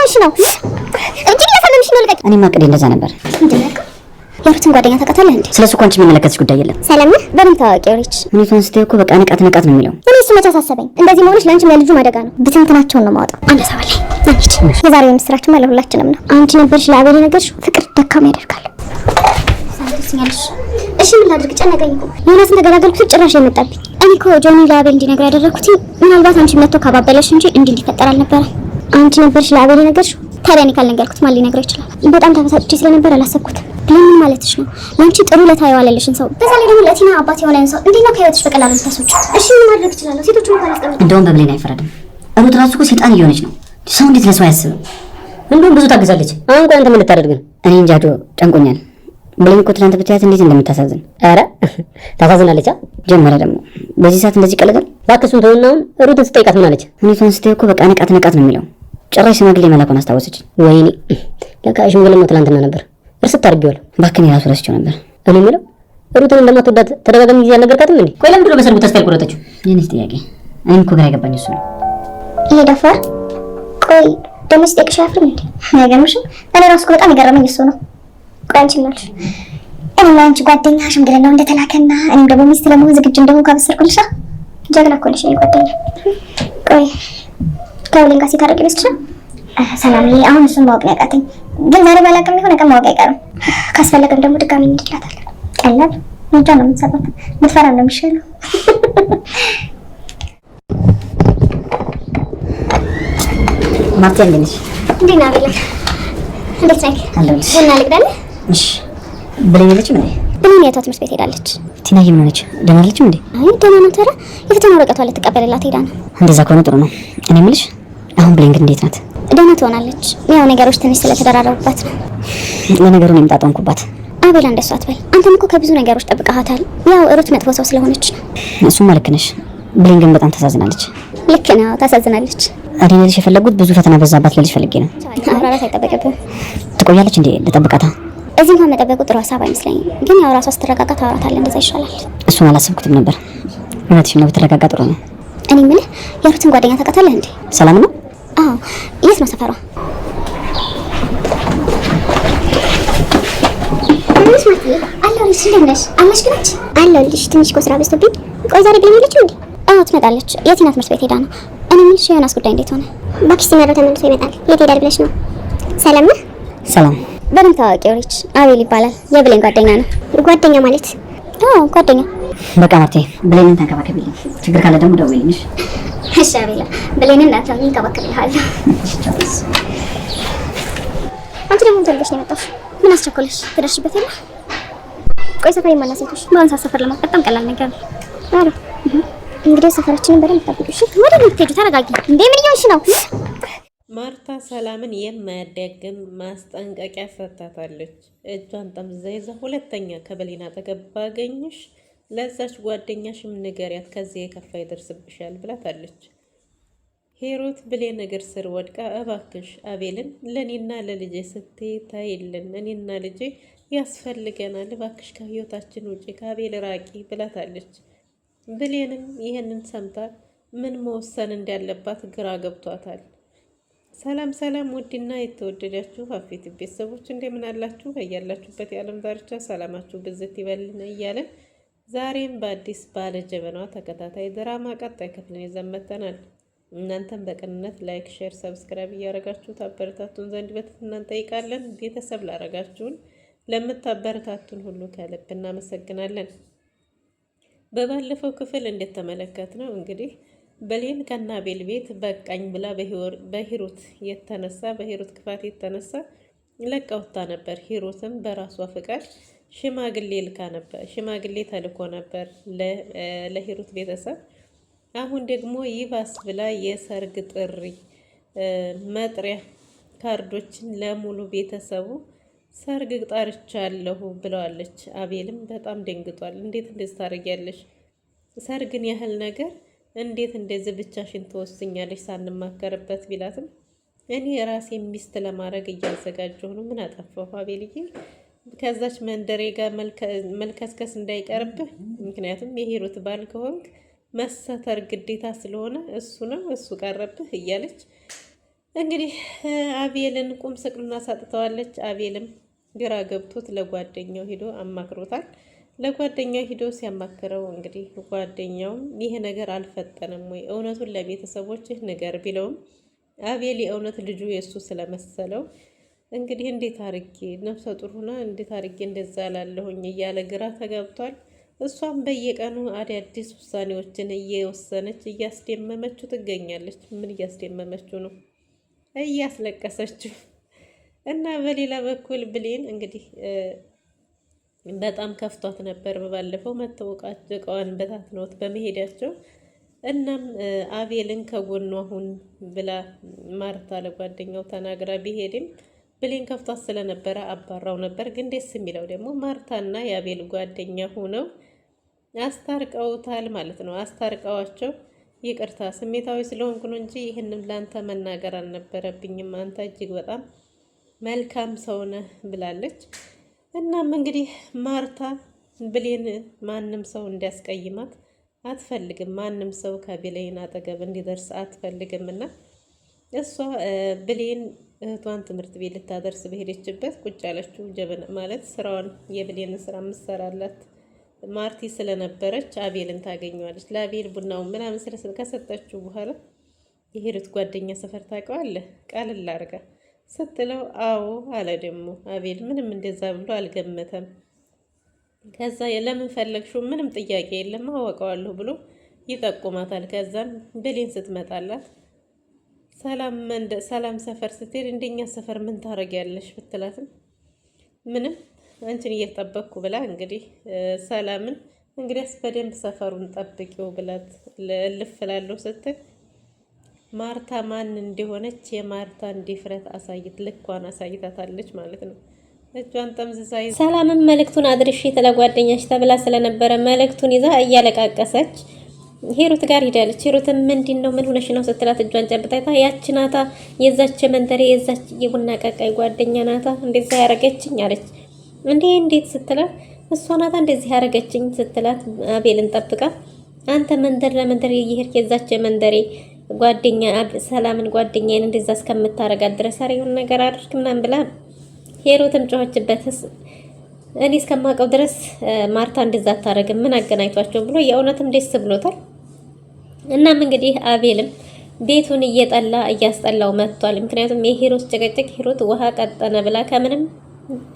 እየሆንሽ ነው? እንግዲህ ያሰለምሽ ነው። ልቀቂ። እኔማ ቅዴ እንደዛ ነበር። የሩትን ጓደኛ ታውቃታለህ እንዴ? ስለሱ እኮ አንቺ የሚመለከትሽ ጉዳይ የለም። ሰላም ነህ? በምን ታዋቂዎች? ሁኔታውን ስትይ እኮ በቃ ንቃት ነው የሚለው። እኔ እሱ መቼ አሳሰበኝ? እንደዚህ መሆንሽ ለአንቺም ለልጁ አደጋ ነው። ብትንትናቸውን ነው የማወጣው። አንሳባለኝ አንቺ የዛሬው ምስራችን ማለት ሁላችንም ነው። አንቺ ነበርሽ ለአቤል ነገርሽ ፍቅር ደካማ ያደርጋል። ሳንተስኛለሽ። እሺ ምን ላድርግ? ጨነቀኝ እኮ ዮናስን ተገላገልኩት ጭራሽ የመጣብኝ። እኔ እኮ ጆኒ ለአቤል እንዲነግር ያደረኩት ምናልባት አንቺ መጥቶ ካባበለሽ እንጂ እንዲህ ሊፈጠር አልነበረ። አንቺ ነበርሽ ለአቤል ነገርሽ። ታዲያ እኔ ካልነገርኩት ማን ሊነግረው ይችላል? በጣም ተፈሳጭቼ ስለነበር አላሰብኩትም። ለምን ማለትሽ ነው? ለአንቺ ጥሩ ለታየዋለልሽን ሰው በዛ ላይ ደግሞ ለቲና አባት የሆነን ሰው እንዴት ነው ከህይወትሽ በቀላሉ ልታስወጪ? እሺ ምን ማድረግ እችላለሁ? ሴቶቹ እንኳን አስቀምጥ። እንደውም በብሌን አይፈረድም። ሩት ራሱ እኮ ሰይጣን እየሆነች ነው። ሰው እንዴት ለሰው አያስብም? እንደውም ብዙ ታግዛለች። አሁን ቆይ አንተ ምን ልታደርግ ነው? እኔ እንጃ ጨንቆኛል። ብሌን እኮ ትናንት ብታያት እንዴት እንደምታሳዝን። ኧረ ታሳዝናለች። ጀመረ ደግሞ በዚህ ሰዓት እንደዚህ ቀለዳል። እባክህ እሱን ተውና አሁን ሩትን ስጠይቃት ምን አለች? ሁኔታውን ስትይ እኮ በቃ ንቃት ነው የሚለው። ጭራሽ ሽማግሌ መላኩን አስታወሰች። ወይኔ ለካ ሽማግሌው ትናንትና ነበር። እርስት አድርጌዋለሁ። እባክህ እኔ ራሱ ረስቼው ነበር። እኔ የምለው ሩትን እንደማትወዳት ተደጋጋሚ ጊዜ አልነገርካትም እንዴ? ቆይ ለምንድን ነው በሰርጉ ተስፋ ያልቆረጠችው? የኔስ ጥያቄ እኔም እኮ ግራ የገባኝ እሱ ነው። ይሄ ደፋር ቆይ ደግሞ ስጠይቅሽ አያፍርም እንዴ? አይገርምሽም? እኔ ራሱ እኮ በጣም የገረመኝ እሱ ነው። ቆይ አንቺ ምናልሽ? እኔና አንቺ ጓደኛ ሽምግልናው እንደተላከና እኔም ደግሞ ሚስት ለመሆን ዝግጁ እንደሆንኩ ካበሰርኩልሻ ጀግና እኮ ነሽ የኔ ጓደኛ። ቆይ ከብሌን ጋር ሲታረቅ ይመስልሻል? ሰላምዬ አሁን እሱን ማወቅ ነው ያቃተኝ፣ ግን ዛሬ ባላውቅም የሆነ ቀን ማወቅ አይቀርም። ካስፈለገም ደግሞ ድጋሚ እንድላታለን። ቀላል እንጃ ነው የምትሰራት። ምትፈራ ነው የሚሻለው። ማርታ እንዴት ነሽ? እንዴት ነህ አቤላ? እንዴት ነህ? አለሁልሽ። ቡና ልቅዳለህ? እሺ ብሌን የለችም እንዴ? ብሌን የቷ ትምህርት ቤት ሄዳለች። ቲናዬ ምን ሆነች? ደህና አይደለችም እንዴ? አይ ደህና ናት። ኧረ የፈተና ወረቀቷ ልትቀበልላት ሄዳ ነው። እንደዛ ከሆነ ጥሩ ነው። እኔ የምልሽ አሁን ብሌን ግን እንዴት ናት? ደህና ትሆናለች። ያው ነገሮች ትንሽ ስለተደራረቡባት ነው። ለነገሩ እኔም ጣጣንኩባት። አቤላ እንደሷ አትበል። አንተም እኮ ከብዙ ነገሮች ጠብቀሃታል። ያው ሩት መጥፎ ሰው ስለሆነች ነው። እሱማ ልክ ነሽ። ብሌን ግን በጣም ታሳዝናለች። ልክ ነው፣ ታሳዝናለች። እኔ ልልሽ የፈለጉት ብዙ ፈተና በዛባት ልልሽ ፈልጌ ነው። አውራራት አይጠበቅብህም። ትቆያለች እንዴ? ልጠብቃታ? እዚህ እንኳን መጠበቁ ጥሩ ሀሳብ አይመስለኝም። ግን ያው ራሷ ስትረጋጋ ታወራታለህ። እንደዛ ይሻላል። እሱን አላሰብኩትም ነበር። እውነትሽን ነው፣ ብትረጋጋ ጥሩ ነው። እኔ የምልህ የሩትን ጓደኛ ታውቃታለህ እንዴ? ሰላም ነው? አዎ። የት ነው ሰፈሯ? አለሁልሽ። እንደት ነሽ? አልመሽግናች? አለሁልሽ። ትንሽ እኮ ስራ በዝቶብኝ። ቆይ ዛሬ ብሌን የለችም እንዴ? አዎ ትመጣለች። የቲና ትምህርት ቤት ሄዳ ነው። እኔ የምልሽ የዮናስ ጉዳይ እንዴት ሆነ? እባክሽ ሲመረው ተመልሶ ይመጣል። የት ሄዳል ብለሽ ነው? ሰላም ነህ? ሰላም። በደንብ ታዋቂው ሪች አቤል ይባላል። የብሌን ጓደኛ ነው። ጓደኛ ማለት? አዎ ጓደኛ። በቃ ማርቴ ብሌንን ተንከባከቢልኝ። ችግር ካለ ደግሞ ደውይልኝ። እሺ አቤላ፣ ብሌንን እንዳትተውኝ እንከባከብልሃለሁ። አንቺ ደግሞ ተልበሽ ነው የመጣሽ? ምን አስቸኮለሽ? ትደርሽበት የለ? ቆይ ሰፈር የማና ሴቶች በአንሳ ሰፈር ለማለት በጣም ቀላል ነገር ነው። አረ እንግዲህ ሰፈራችንን በደንብ ታውቂው። እሺ ወደ ምን ትሄጂ? ተረጋጊ። እንዴ ምን እየሆንሽ ነው? ማርታ ሰላምን የማያዳግም ማስጠንቀቂያ ሰጥታታለች። እጇን ጠምዝዛ ይዛ ሁለተኛ ከብሌን አጠገብ ባገኝሽ ለዛች ጓደኛሽም ንገሪያት፣ ከዚህ የከፋ ይደርስብሻል ብላታለች። ሄሮት ብሌን እግር ስር ወድቃ እባክሽ አቤልን ለእኔና ለልጄ ስትይ ታይልን፣ እኔና ልጄ ያስፈልገናል፣ እባክሽ ከህይወታችን ውጪ ከአቤል ራቂ ብላታለች። ብሌንም ይህንን ሰምታ ምን መወሰን እንዳለባት ግራ ገብቷታል። ሰላም ሰላም! ውድና የተወደዳችሁ ሀፊት ቤተሰቦች እንደምን አላችሁ? በያላችሁበት የዓለም ዳርቻ ሰላማችሁ ብዝት ይበልን እያለን ዛሬም በአዲስ ባለጀበናዋ ተከታታይ ድራማ ቀጣይ ክፍልን ይዘን መጥተናል። እናንተም በቅንነት ላይክ፣ ሼር፣ ሰብስክራይብ እያደረጋችሁ ታበረታቱን ዘንድ በትህትና እንጠይቃለን። ቤተሰብ ላደረጋችሁን ለምታበረታቱን ሁሉ ከልብ እናመሰግናለን። በባለፈው ክፍል እንደተመለከት ነው እንግዲህ ብሌን ከአቤል ቤት በቃኝ ብላ በሂሩት ክፋት የተነሳ ለቀውታ ነበር። ሂሩትም በራሷ ፍቃድ ሽማግሌ ተልኮ ነበር ለሂሩት ቤተሰብ። አሁን ደግሞ ይባስ ብላ የሰርግ ጥሪ መጥሪያ ካርዶችን ለሙሉ ቤተሰቡ ሰርግ ጠርቻለሁ ብለዋለች። አቤልም በጣም ደንግጧል። እንዴት እንደዚህ ታደርጊያለሽ? ሰርግን ያህል ነገር እንዴት እንደዚህ ብቻሽን ትወስኛለሽ ሳንማከርበት ቢላትም እኔ ራሴ ሚስት ለማድረግ እያዘጋጀሁ ነው። ምን አጠፋሁ አቤልዬ? ከዛች መንደሬ ጋር መልከስከስ እንዳይቀርብህ፣ ምክንያቱም የሂሩት ባል ከሆንክ መሰተር ግዴታ ስለሆነ እሱ ቀረብህ እያለች እንግዲህ አቤልን ቁም ስቅሉን አሳጥተዋለች። አቤልም ግራ ገብቶት ለጓደኛው ሂዶ አማክሮታል። ለጓደኛው ሂዶ ሲያማክረው እንግዲህ ጓደኛውም ይሄ ነገር አልፈጠንም ወይ እውነቱን ለቤተሰቦችህ ንገር ቢለውም አቤል የእውነት ልጁ የእሱ ስለመሰለው እንግዲህ እንዴት አርጌ ነፍሰ ጡር ሆና እንዴት አርጌ እንደዛ ላለሁኝ እያለ ግራ ተጋብቷል። እሷም በየቀኑ አዳዲስ ውሳኔዎችን እየወሰነች እያስደመመችው ትገኛለች። ምን እያስደመመችው ነው? እያስለቀሰችው እና በሌላ በኩል ብሌን እንግዲህ በጣም ከፍቷት ነበር። ባለፈው መተወቃቸውን በታትነውት በመሄዳቸው እናም አቤልን ከጎኗ ሁን ብላ ማርታ ለጓደኛው ተናግራ ቢሄድም ብሌን ከፍቷት ስለነበረ አባራው ነበር። ግን ደስ የሚለው ደግሞ ማርታና የአቤል ጓደኛ ሆነው አስታርቀውታል ማለት ነው። አስታርቀዋቸው ይቅርታ ስሜታዊ ስለሆንኩ ነው እንጂ ይህንም ላንተ መናገር አልነበረብኝም፣ አንተ እጅግ በጣም መልካም ሰው ነህ ብላለች። እናም እንግዲህ ማርታ ብሌን ማንም ሰው እንዲያስቀይማት አትፈልግም፣ ማንም ሰው ከብሌን አጠገብ እንዲደርስ አትፈልግም። እና እሷ ብሌን እህቷን ትምህርት ቤት ልታደርስ በሄደችበት ቁጭ ያለችው ጀበና ማለት ስራዋን የብሌንን ስራ ምሰራላት ማርቲ ስለነበረች አቤልን ታገኘዋለች። ለአቤል ቡናውን ምናምን ከሰጠችው በኋላ የሄዱት ጓደኛ ሰፈር ታውቀዋለህ ቀልል አድርጋ ስትለው አዎ አለ። ደግሞ አቤል ምንም እንደዛ ብሎ አልገመተም። ከዛ ለምን ፈለግሽው? ምንም ጥያቄ የለም አወቀዋለሁ ብሎ ይጠቁማታል። ከዛም ብሌን ስትመጣላት ሰላም ሰፈር ስትሄድ እንደኛ ሰፈር ምን ታረጊያለሽ ብትላትም ምንም አንቺን እየተጠበቅኩ ብላ እንግዲህ ሰላምን እንግዲያስ በደንብ ሰፈሩን ጠብቂው ብላት ልፍላለሁ ስትል ማርታ ማን እንደሆነች የማርታን ድፍረት ልኳን አሳይታታለች ማለት ነው። እጇን ጠምዝዛ ሰላምን መልእክቱን አድርሺ ተለጓደኛሽ ተብላ ስለነበረ መልእክቱን ይዛ እያለቃቀሰች ሂሩት ጋር ሄዳለች። ሂሩትም ምንድነው ምን ሆነሽ ነው ስትላት እጇን ጨብጣይታ ያቺ ናታ የዛች መንደሬ የዛች የቡና ቀቃይ ጓደኛ ናታ እንደዛ ያረገችኝ አለች። እንዴት ስትላት እሷ ናታ እንደዚህ ያረገችኝ ስትላት አቤልን ጠብቃ አንተ መንደር ለመንደር እየሄድክ የዛች መንደሬ ጓደኛ ሰላምን ጓደኛዬን እንደዛ እስከምታረጋት ድረስ አሪውን ነገር አድርግ ምናምን ብላ ሂሩትም ጮኸችበትስ እኔ እስከማውቀው ድረስ ማርታ እንደዛ አታረግም ምን አገናኝቷቸው ብሎ የእውነትም ደስ ብሎታል። እናም እንግዲህ አቤልም ቤቱን እየጠላ እያስጠላው መጥቷል። ምክንያቱም የሂሩት ጭቅጭቅ ሂሩት ውሃ ቀጠነ ብላ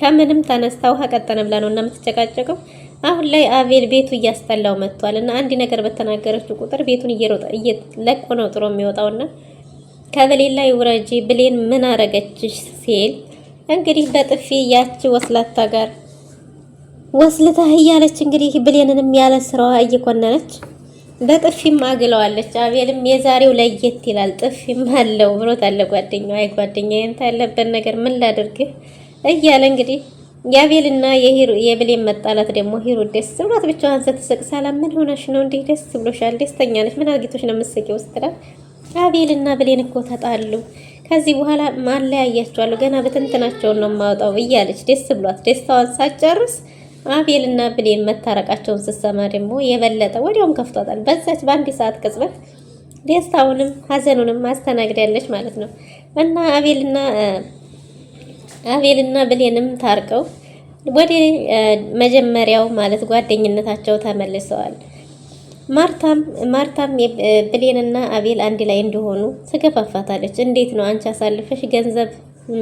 ከምንም ተነስታ ውሃ ቀጠነ ብላ ነው እና የምትጨቃጨቀው። አሁን ላይ አቤል ቤቱ እያስጠላው መጥቷል እና አንድ ነገር በተናገረችው ቁጥር ቤቱን እየለቆ ነው ጥሮ የሚወጣውና ከብሌን ላይ ውረጂ ብሌን ምን አረገችሽ ሲል እንግዲህ በጥፊ ያቺ ወስላታ ጋር ወስልታ እያለች እንግዲህ ብሌንንም ያለ ስራዋ እየኮነነች በጥፊም አግለዋለች። አቤልም የዛሬው ለየት ይላል ጥፊም አለው ብሎታል ጓደኛው። አይ ጓደኛዬ እንት ያለበት ነገር ምን ላድርግህ እያለ እንግዲህ የአቤልና የብሌን መጣላት ደግሞ ሂሩት ደስ ብሏት ብቻዋን ስትስቅ ሰላም ምን ሆነሽ ነው እንዴ ደስ ብሎሻል ደስተኛ ነሽ ምን አርጊቶሽ ነው የምትስቂው ስትላት አቤልና ብሌን እኮ ተጣሉ ከዚህ በኋላ ማለያያቸዋለሁ ገና በትንትናቸውን ነው የማወጣው እያለች ደስ ብሏት ደስታዋን ሳትጨርስ አቤልና ብሌን መታረቃቸውን ስትሰማ ደግሞ የበለጠ ወዲያውም ከፍቷታል። በዛች በአንድ ሰዓት ቅጽበት ደስታውንም ሀዘኑንም አስተናግዳለች ማለት ነው። እና አቤልና ብሌንም ታርቀው ወደ መጀመሪያው ማለት ጓደኝነታቸው ተመልሰዋል። ማርታም ብሌንና አቤል አንድ ላይ እንደሆኑ ትገፋፋታለች። እንዴት ነው አንቺ አሳልፈሽ ገንዘብ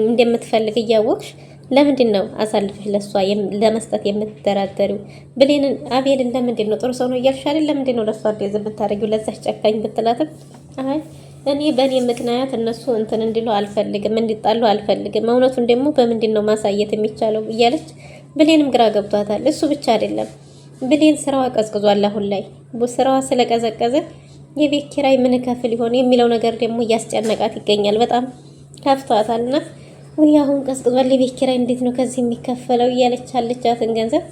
እንደምትፈልግ እያወቅሽ ለምንድን ነው አሳልፈሽ ለሷ ለመስጠት የምትደራደሪው? ብሌንን አቤልን ለምንድን ነው ጥሩ ሰው ነው እያልሽ አይደል? ለምንድን ነው ለሷ እንደዚህ የምታደርጊው? ለዛች ጨካኝ ብትላትም አይ እኔ በእኔ ምክንያት እነሱ እንትን እንዲሉ አልፈልግም፣ እንዲጣሉ አልፈልግም። እውነቱን ደግሞ በምንድን ነው ማሳየት የሚቻለው እያለች ብሌንም ግራ ገብቷታል። እሱ ብቻ አይደለም ብሌን ስራዋ ቀዝቅዟል። አሁን ላይ ስራዋ ስለቀዘቀዘ የቤት ኪራይ ምን ከፍል ይሆን የሚለው ነገር ደግሞ እያስጨነቃት ይገኛል። በጣም ከፍቷታልና ወይ አሁን ቀዝቅዟል የቤት ኪራይ እንዴት ነው ከዚህ የሚከፈለው እያለች አለቻትን ገንዘብ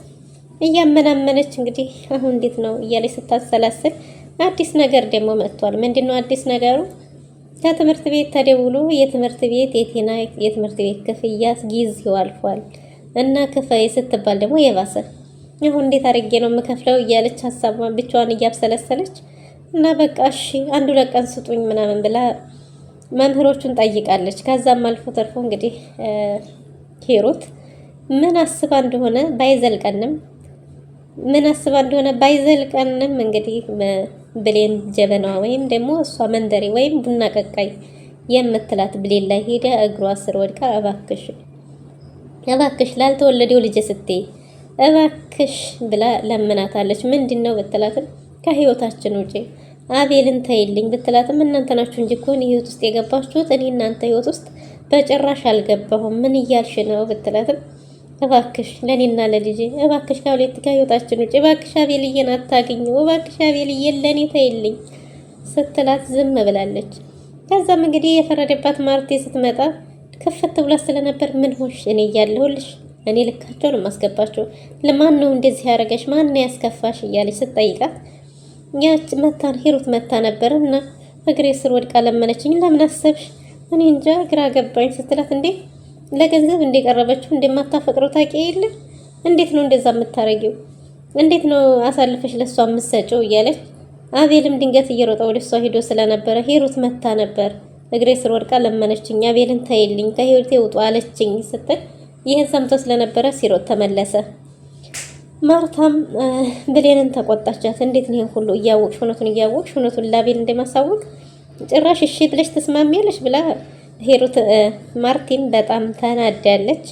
እያመናመነች እንግዲህ አሁን እንዴት ነው እያለች ስታሰላስል አዲስ ነገር ደግሞ መጥቷል። ምንድነው አዲስ ነገሩ? ከትምህርት ቤት ተደውሎ የትምህርት ቤት የትምህርት ቤት ክፍያ ጊዜው አልፏል እና ክፈይ ስትባል ደግሞ የባሰ አሁን እንዴት አድርጌ ነው የምከፍለው እያለች ሀሳቧን ብቻዋን እያብሰለሰለች እና በቃ እሺ አንድ ሁለት ቀን ስጡኝ ምናምን ብላ መምህሮቹን ጠይቃለች። ከዛም አልፎ ተርፎ እንግዲህ ሂሩት ምን አስባ እንደሆነ ባይዘልቀንም እንግዲህ ብሌን ጀበና ወይም ደግሞ እሷ መንደሬ ወይም ቡና ቀቃይ የምትላት ብሌን ላይ ሄዳ እግሯ ስር ወድቃ እባክሽ ላልተወለደው ልጅ ስትይ እባክሽ ብላ ለምናታለች። ምንድነው ብትላትም ከህይወታችን ውጪ አቤልን ተይልኝ ብትላትም እናንተ ናችሁ እንጂ እኮ እኔ ህይወት ውስጥ የገባችሁት እኔ እናንተ ህይወት ውስጥ በጭራሽ አልገባሁም ምን እያልሽ ነው ብትላትም እባክሽ ለኔና ለልጄ እባክሽ ከህይወታችን ውጪ እባክሽ አቤልዬን አታግኘው እባክሽ አቤልዬን ለኔ ተይልኝ ስትላት ዝም ብላለች። ከዛም እንግዲህ የፈረደባት ማርቴ ስትመጣ ከፈት ብላ ስለነበር ምን ሆንሽ? እኔ እያለሁልሽ እኔ ልካቸውን ማስገባቸው ለማን ነው እንደዚህ ያደረገሽ? ማን ነው ያስከፋሽ? እያለች ስትጠይቃት ያች ሂሩት መታ ነበርና እግሬ ስር ወድቃ ለመነችኝ። ለምን አሰብሽ? እኔ እንጃ ግራ ገባኝ ስትላት እንዴ ለገንዘብ እንደቀረበችው እንደማታፈቅረው ታውቂ የለ እንዴት ነው እንደዛ የምታረጊው? እንዴት ነው አሳልፈሽ ለሷ የምትሰጪው? እያለች አቤልም ድንገት እየሮጠ ወደ እሷ ሄዶ ስለነበረ ሂሩት መታ ነበር እግሬ ስር ወድቃ ለመነችኝ፣ አቤልን ተይልኝ ከህይወቴ ውጡ አለችኝ ስትል ይህን ሰምቶ ስለነበረ ሲሮጥ ተመለሰ። ማርታም ብሌንን ተቆጣቻት። እንዴት ነው ይሄን ሁሉ እያወቅሽ እውነቱን ለአቤል እንደማሳወቅ ጭራሽ እሺ ብለሽ ተስማሚያለሽ ብላ ሂሩት ማርቲን በጣም ተናዳለች።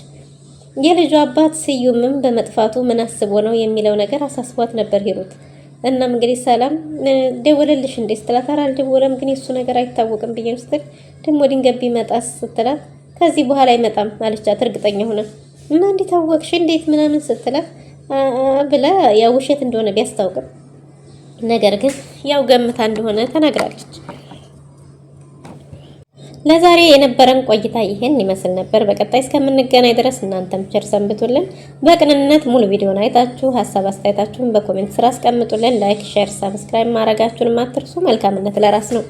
የልጇ አባት ስዩምም በመጥፋቱ ምን አስቦ ነው የሚለው ነገር አሳስቧት ነበር ሂሩት። እናም እንግዲህ ሰላም ደወለልሽ እንዴ ስትላት ኧረ አልደወለም ግን የሱ ነገር አይታወቅም ብዬ ስትል ደግሞ ድንገት ቢመጣስ ስትላት ከዚህ በኋላ አይመጣም አለቻት እርግጠኛ ሆነ እና እንዴት አወቅሽ እንዴት ምናምን ስትላት ብላ ያው ውሸት እንደሆነ ቢያስታውቅም ነገር ግን ያው ገምታ እንደሆነ ተናግራለች። ለዛሬ የነበረን ቆይታ ይሄን ይመስል ነበር። በቀጣይ እስከምንገናኝ ድረስ እናንተም ቸር ሰንብቱልን። በቅንነት ሙሉ ቪዲዮን አይታችሁ ሀሳብ አስተያየታችሁን በኮሜንት ስራ አስቀምጡልን። ላይክ፣ ሼር፣ ሰብስክራይብ ማድረጋችሁን አትርሱ። መልካምነት ለራስ ነው።